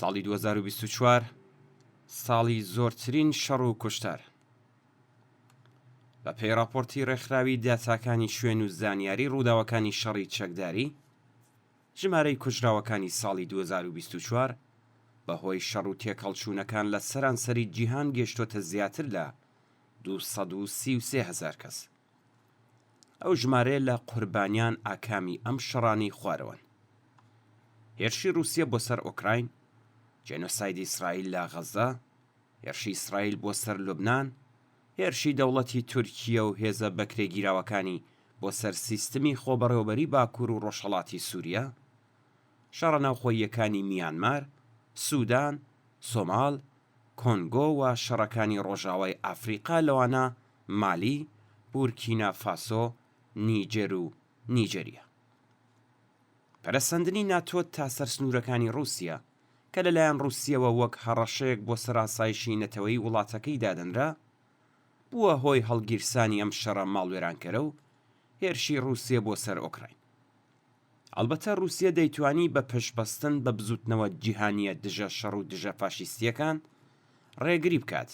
ساڵی 2024 ساڵی زۆرترین شەڕ و کوشتار. بە پێی راپۆرتی ڕێکخراوی داچاکانی شوێن و زانیاری ڕووداوەکانی شەڕی چەکداری، ژمارەی کوژراوەکانی ساڵی 2024 بەهۆی شەڕ و تێکەڵچوونەکان لە سەرانسەری جیهان گەیشتۆتە زیاتر لە 233,000 کەس. ئەو ژمارەیە لە قوربانیان ئاکامی ئەم شەڕانی خوارەوەن. هێرشی رووسیا بۆ سەر ئۆکراین، جێنۆسایدی ئیسرائیل لە غەزە، هێرشی ئیسرائیل بۆ سەر لوبنان، هێرشی دەوڵەتی تورکیە و هێزە بەکرێگیراوەکانی بۆ سەر سیستمی خۆبەڕێوەبەری باکوور و ڕۆژهەڵاتی سووریا، شەڕە ناوخۆییەکانی میانمار، سوودان، سۆماڵ، کۆنگۆ و شەڕەکانی ڕۆژاوای ئافریقا لەوانە مالی، بورکینا فاسۆ، نیجر و نیجەریە. پەرەسەندنی ناتۆ تا سەرسنوورەکانی رووسیا کە لەلایەن رووسیەوە وەک هەڕەشەیەک بۆ سەراسایشی نەتەوەی وڵاتەکەی دادەنرا، بووە هۆی هەڵگیرسانی ئەم شەڕە ماڵوێرانکەرە و هێرشی رووسیا بۆ سەر ئۆکراین. ئەلبەتە رووسیا دەیتوانی بە پشتبەستن بە بزوتنەوە جیهانیە دژە شەڕ و دژە فاشیستیەکان ڕێگری بکات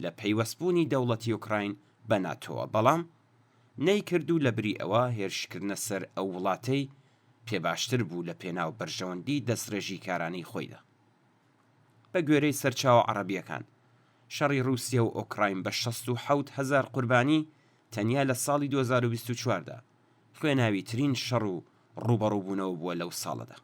لە پەیوەستبوونی دەوڵەتی ئۆکراین بە ناتۆوە، بەڵام نەیکردو لە بری ئەوە هێرشکردنە سەر ئەو وڵاتەی پێباشتر بوو لە پێناو بەرژەوەندی دەستڕێژی کارانەی خۆیدا. بە گوێرەی سەرچاوە عەرەبیەکان، شەڕی رووسیا و ئۆکراین بە 67,000 قوربانی تەنیا لە ساڵی 2024دا خوێناویترین شەڕ و ڕوبەڕووبوونەوە بووە لەو ساڵەدا.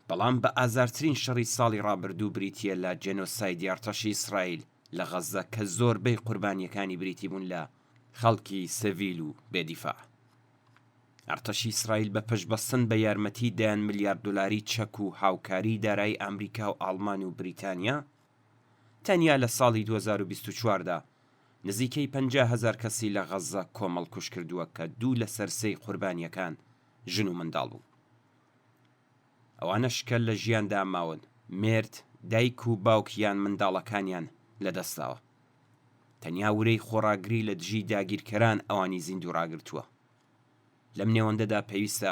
بەڵام بە ئازارترین شەڕی ساڵی ڕابردوو بریتیە لە جێنۆسایدی ئەرتەشی ئیسرائیل لە غەزە کە زۆربەی قوربانیەکانی بریتی بوون لە خەڵکی سڤیل و بێدیفاع. ئەرتەشی ئیسرائیل بە پشتبەستن بە یارمەتی دەیان ملیار دۆلاری چەک و هاوکاری دارایی ئەمریکا و ئاڵمان و بریتانیا، تەنیا لە ساڵی 2024دا نزیکەی 50,000 کەسی لە غەزە کۆمەڵکوش کردووە کە 2 لە سەر 3 قوربانیەکان ژن و منداڵ بوو. ئەوانە شکل لە ژیاندا ماون، مێرد، دایک و باوکیان منداڵەکانیان لەدەستاوە. تەنیا ورەی خۆڕاگری لە دژی داگیرکەران ئەوانی زیندوو ڕاگرتووە. لەم نێوەندەدا پێویستە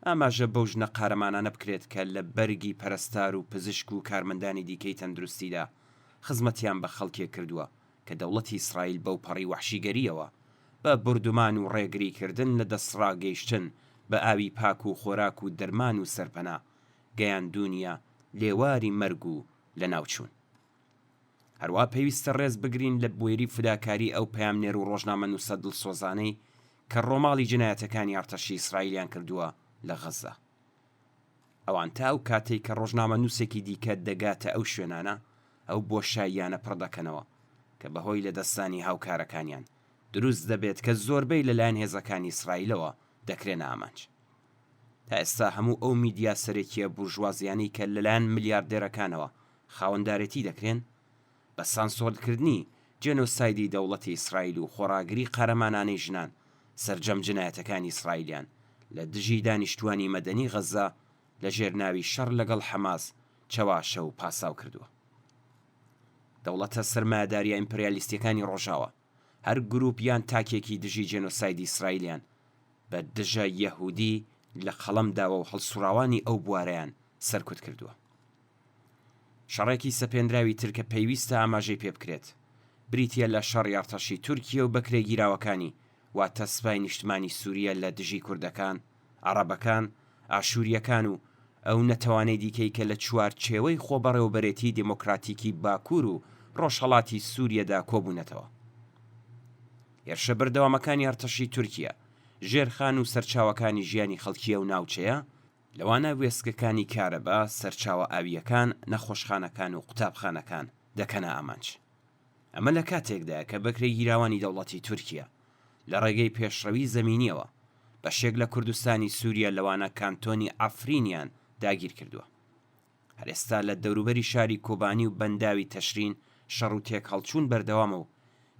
ئاماژە بەو ژنە قارەمانانە بکرێت کە لە بەرگی پەرستار و پزیشک و کارمەندانی دیکەی تەندروستیدا خزمەتیان بە خەڵکێ کردووە کە دەوڵەتی ئیسرائیل بەو پەڕی وەحشیگەریەوە بە بردومان و ڕێگریکردن لە دەسڕاگەیشتن بە ئاوی پاک و خۆراک و دەرمان و سەرپەنا گەیاندونیە لێواری مەرگ و لە ناوچوون. هەروە پێویستە ڕێز بگرین لە بوێری فداکاری ئەو پەیامنێر و ڕۆژنامە نووسە دڵسۆزانەی کە ڕۆماڵی جنایەتەکانی ئەرتەشی ئیسرائیلیان کردووە لە غەزە. ئەوان تا ئەو کاتێک کە ڕۆژنامە نووسێکی دیکە دەگاتە ئەو شوێنانە، ئەو بۆشاییانە پڕدەکەنەوە کە بەهۆی لەدەستانی هاوکارەکانیان دروست دەبێت کە زۆربەی لەلایەن هێزەکانی ئیسرائیلەوە دەکرێنە ئامانج. تا ئێستا هەموو ئەو میدیا سەرەکیە بورژوازیانی کە لەلایەن ملیاردێرەکانەوە خاوەندارەتی دەکرێن بە سانسۆرکردنی جێنۆسایدی دەوڵەتی ئیسرائیل و خۆڕاگری قارەمانانەی ژنان سەرجەم جنایەتەکانی ئیسرائیلیان لە دژی دانیشتوانی مەدەنی غەزە لە ژێرناوی شەڕ لەگەڵ حەماس چەواشە و پاساو کردووە. دەوڵەتە سەرمایەداریە ئیمپریالیستیەکانی ڕۆژاوە هەر گروپیان تاکێکی دژی جێنۆسایدی ئیسرائیلیان بە دژە یەهودی لە قەڵەمداوە و هەڵسوراوانی ئەو بوارەیان سەرکوت کردووە. شەڕێکی سەپێنراوی تر کە پێویستە ئاماژەی پێ بکرێت بریتیە لە شەڕی ئەرتەشی تورکیە و بەکرێگیراوەکانی واتە سوپای نیشتمانی سووریە لە دژی کوردەکان، عەرەبەکان، ئاشووریەکان و ئەو نەتەوانەی دیکەی کە لە چوارچێوەی خۆبەڕێوەبەرێتی دموکراتیکی باکوور و ڕۆژهەڵاتی سووریەدا کۆبوونەتەوە. هێرشە بەردەوامەکانی ئەرتەشی تورکیە ژێرخان و سەرچاوەکانی ژیانی خەڵکیە و ناوچەیە، لەوانە وێستگەکانی کارەبا، سەرچاوە ئاویەکان، نەخۆشخانەکان و قوتابخانەکان دەکەنە ئامانج. ئەمە لە کاتێکدا کە بەکرێگیراوانی دەوڵەتی تورکیە لە ڕێگەی پێشڕەوی زەمینیەوە بەشێک لە کوردستانی سووریا لەوانە کانتۆنی ئافرینیان داگیر کردووە. هەر ئێستا لە دەوروبەری شاری کۆبانی و بەنداوی تەشرین شەڕ و تێک هەڵچوون بەردەوامە و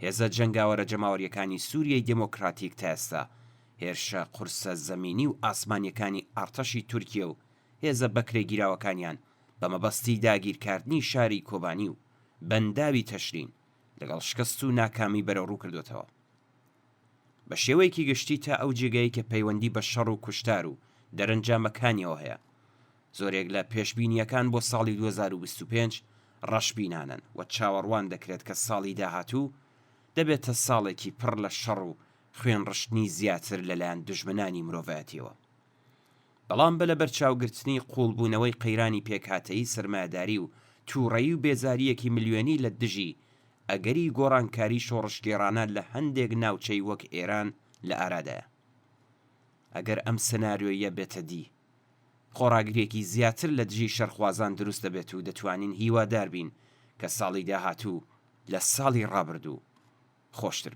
هێزە جەنگاوەرە جەماوەریەکانی سووریای دموکراتیک تا ئێستا هێرشە قورسە زەمینی و ئاسمانیەکانی ئەرتەشی تورکیە و هێزە بەکرێگیراوەکانیان بە مەبەستی داگیرکردنی شاری کۆبانی و بەنداوی تەشرین لەگەڵ شکست و ناکامی بەرەوڕوو کردوێتەوە. بە شێوەیەکی گشتی تا ئەو جێگەی کە پەیوەندی بە شەڕ و کوشتار و دەرەنجامەکانیەوە هەیە زۆرێک لە پێشبینیەکان بۆ ساڵی 2025 ڕەشبینانن و چاوەڕوان دەکرێت کە ساڵی داهاتوو دەبێتە ساڵێکی پڕ لە شەڕ و خوێن ڕشتنی زیاتر لەلایەن دژمنانی مرۆڤایەتیەوە. بەڵام بە لە بەرچاوگرتنی قوڵبوونەوەی قەیرانی پێکهاتەیی سەرمایه‌داری و تووڕەیی و بێزاریەکی ملیۆنی لە دژی ئەگەری گۆڕانکاری شۆڕشگێڕانە لە هەندێک ناوچەی وەک ئێران لە ئارادایە. ئەگەر ئەم سناریۆیە بێتە دی، خۆڕاگرێکی زیاتر لە دژی شەرخوازان دروست دەبێت و دەتوانین هیوادار بین کە ساڵی داهاتوو لە ساڵی ڕابردوو خۆشتر